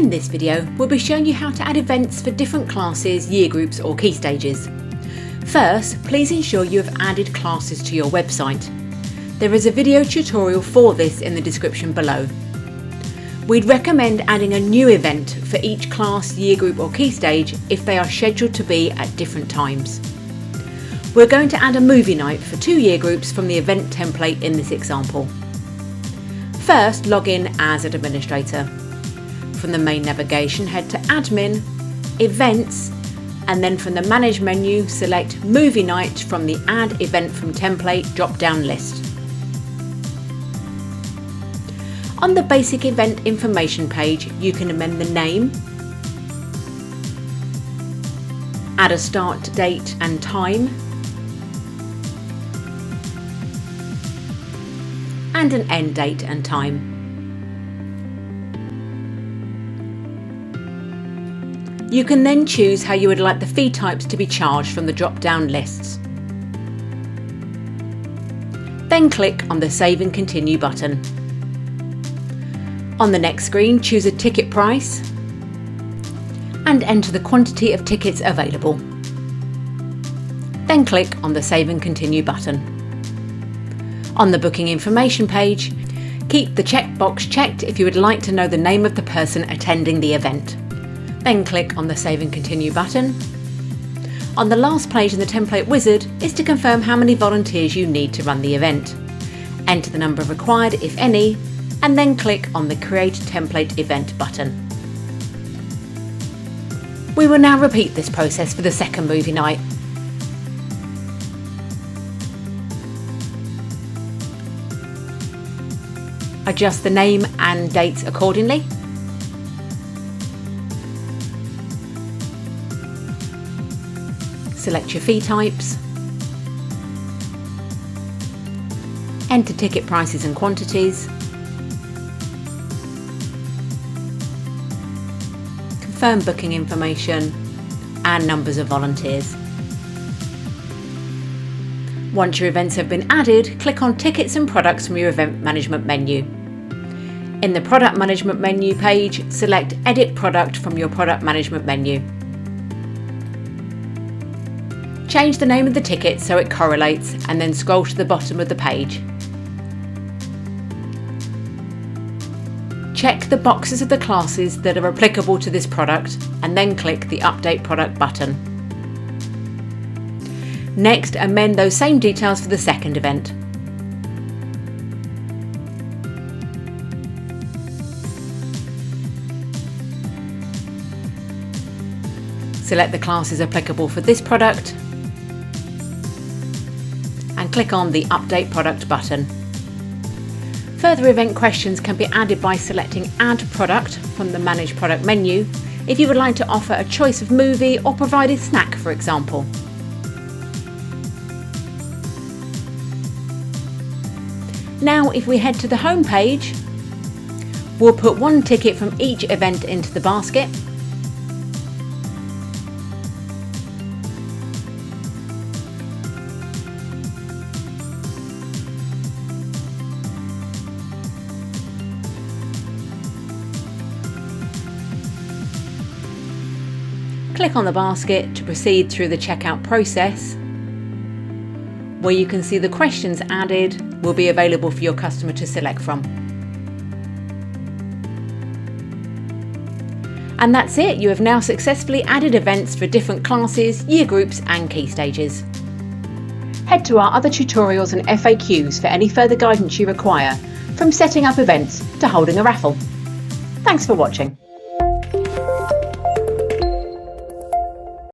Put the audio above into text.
In this video, we'll be showing you how to add events for different classes, year groups or key stages. First, please ensure you have added classes to your website. There is a video tutorial for this in the description below. We'd recommend adding a new event for each class, year group or key stage if they are scheduled to be at different times. We're going to add a movie night for 2 year groups from the event template in this example. First, log in as an administrator. From the main navigation, head to Admin, Events, and then from the Manage menu, select Movie Night from the Add Event from Template drop-down list. On the basic event information page, you can amend the name, add a start date and time, and an end date and time. You can then choose how you would like the fee types to be charged from the drop-down lists. Then click on the Save and Continue button. On the next screen, choose a ticket price and enter the quantity of tickets available. Then click on the Save and Continue button. On the booking information page, keep the checkbox checked if you would like to know the name of the person attending the event. Then click on the Save and Continue button. On the last page in the template wizard is to confirm how many volunteers you need to run the event. Enter the number required, if any, and then click on the Create Template Event button. We will now repeat this process for the second movie night. Adjust the name and dates accordingly. Select your fee types. Enter ticket prices and quantities. Confirm booking information and numbers of volunteers. Once your events have been added, click on Tickets and Products from your event management menu. In the Product Management menu page, select Edit Product from your Product Management menu. Change the name of the ticket so it correlates and then scroll to the bottom of the page. Check the boxes of the classes that are applicable to this product and then click the Update Product button. Next, amend those same details for the second event. Select the classes applicable for this product and click on the Update Product button. Further event questions can be added by selecting Add Product from the Manage Product menu if you would like to offer a choice of movie or provide a snack, for example. Now, if we head to the home page, we'll put 1 ticket from each event into the basket. Click on the basket to proceed through the checkout process, where you can see the questions added will be available for your customer to select from. And that's it, you have now successfully added events for different classes, year groups and key stages. Head to our other tutorials and FAQs for any further guidance you require, from setting up events to holding a raffle. Thanks for watching.